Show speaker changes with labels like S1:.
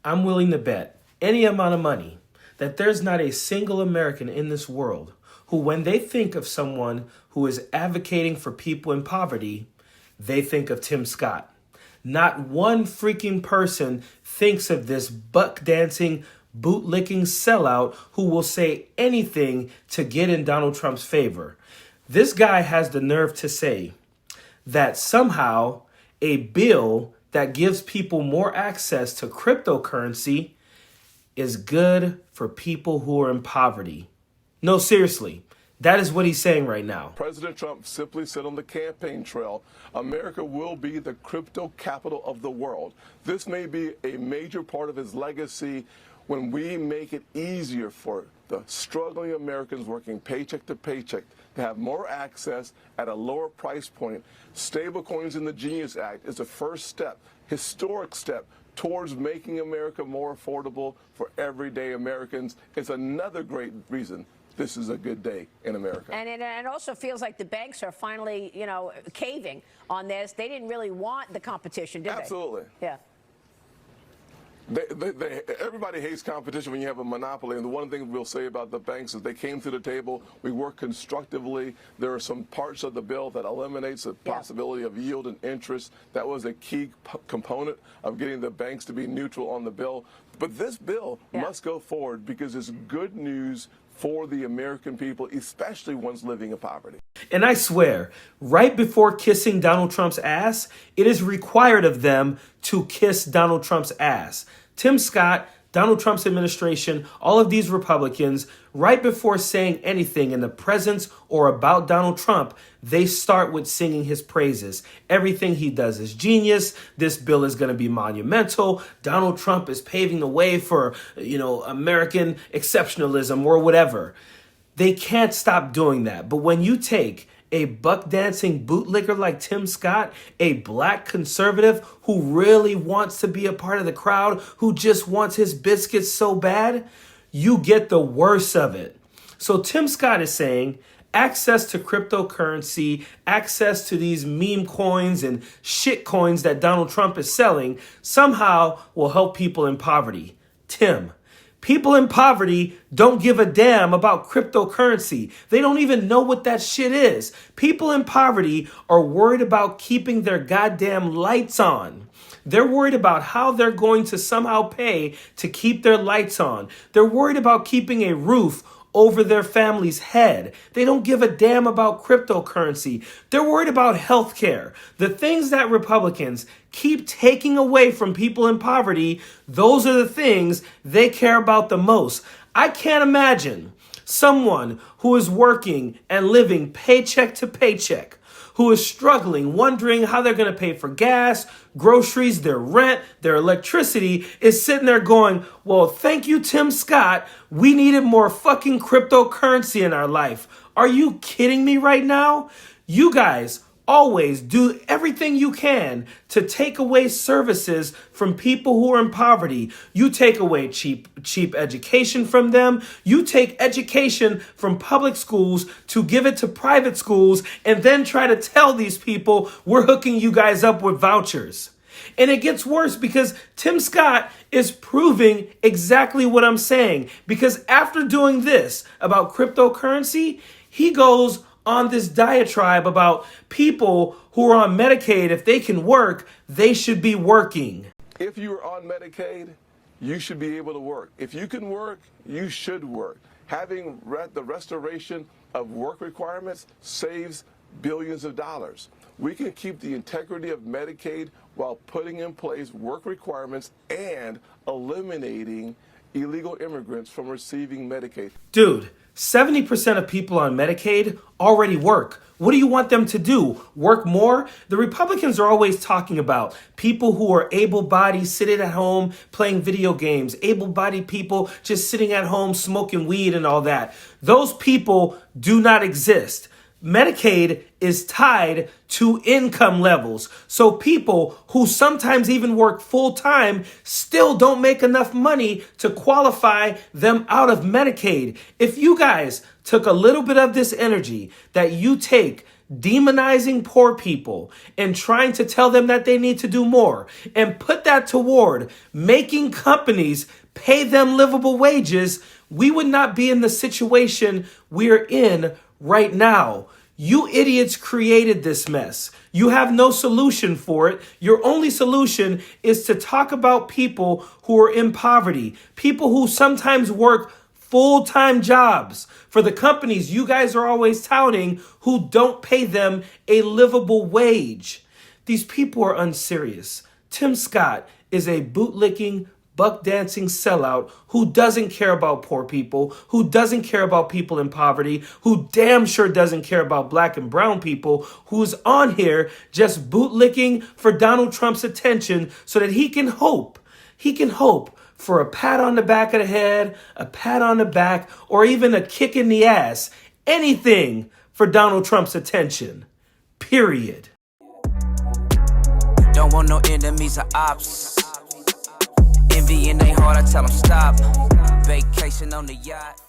S1: I'm willing to bet any amount of money that there's not a single American in this world who, when they think of someone who is advocating for people in poverty, they think of Tim Scott. Not one freaking person thinks of this buck-dancing, boot-licking sellout who will say anything to get in Donald Trump's favor. This guy has the nerve to say that somehow a bill that gives people more access to cryptocurrency is good for people who are in poverty. No, seriously. That is what he's saying right now.
S2: President Trump simply said on the campaign trail, America will be the crypto capital of the world. This may be a major part of his legacy when we make it easier for the struggling Americans working paycheck to paycheck to have more access at a lower price point. Stablecoins in the Genius Act is a first step, historic step, towards making America more affordable for everyday Americans. It's another great reason this is a good day in America.
S3: And it also feels like the banks are finally, caving on this. They didn't really want the competition, did they?
S2: Absolutely.
S3: Yeah.
S2: Everybody hates competition when you have a monopoly, and the one thing we'll say about the banks is they came to the table, we worked constructively. There are some parts of the bill that eliminates the possibility of yield and interest. That was a key component of getting the banks to be neutral on the bill. But this bill must go forward because it's good news for the American people, especially ones living in poverty.
S1: And I swear, right before kissing Donald Trump's ass, it is required of them to kiss Donald Trump's ass. Tim Scott, Donald Trump's administration, all of these Republicans, right before saying anything in the presence or about Donald Trump, they start with singing his praises. Everything he does is genius. This bill is going to be monumental. Donald Trump is paving the way for, American exceptionalism or whatever. They can't stop doing that. But when you take a buck-dancing bootlicker like Tim Scott, a black conservative who really wants to be a part of the crowd, who just wants his biscuits so bad, you get the worst of it. So Tim Scott is saying access to cryptocurrency, access to these meme coins and shit coins that Donald Trump is selling somehow will help people in poverty. Tim, people in poverty don't give a damn about cryptocurrency. They don't even know what that shit is. People in poverty are worried about keeping their goddamn lights on. They're worried about how they're going to somehow pay to keep their lights on. They're worried about keeping a roof over their family's head. They don't give a damn about cryptocurrency. They're worried about healthcare. The things that Republicans keep taking away from people in poverty, those are the things they care about the most. I can't imagine someone who is working and living paycheck to paycheck, who is struggling, wondering how they're going to pay for gas, groceries, their rent, their electricity, is sitting there going, well, thank you, Tim Scott. We needed more fucking cryptocurrency in our life. Are you kidding me right now? You guys always do everything you can to take away services from people who are in poverty. You take away cheap education from them. You take education from public schools to give it to private schools and then try to tell these people we're hooking you guys up with vouchers. And it gets worse because Tim Scott is proving exactly what I'm saying. Because after doing this about cryptocurrency, he goes on this diatribe about people who are on Medicaid. If they can work, they should be working.
S2: If you are on Medicaid, you should be able to work. If you can work, you should work. Having the restoration of work requirements saves billions of dollars. We can keep the integrity of Medicaid while putting in place work requirements and eliminating illegal immigrants from receiving Medicaid.
S1: Dude, 70% of people on Medicaid already work. What do you want them to do? Work more? The Republicans are always talking about people who are able-bodied sitting at home playing video games, able-bodied people just sitting at home smoking weed and all that. Those people do not exist. Medicaid is tied to income levels. So people who sometimes even work full time still don't make enough money to qualify them out of Medicaid. If you guys took a little bit of this energy that you take demonizing poor people and trying to tell them that they need to do more, and put that toward making companies pay them livable wages, we would not be in the situation we're in right now. You idiots created this mess. You have no solution for it. Your only solution is to talk about people who are in poverty, people who sometimes work full-time jobs for the companies you guys are always touting who don't pay them a livable wage. These people are unserious. Tim Scott is a bootlicking, buck-dancing sellout who doesn't care about poor people, who doesn't care about people in poverty, who damn sure doesn't care about black and brown people, who's on here just bootlicking for Donald Trump's attention so that he can hope for a pat on the back of the head, a pat on the back, or even a kick in the ass. Anything for Donald Trump's attention. Period.
S4: Don't want no enemies or ops. Envy in their heart, I tell them stop. Vacation on the yacht.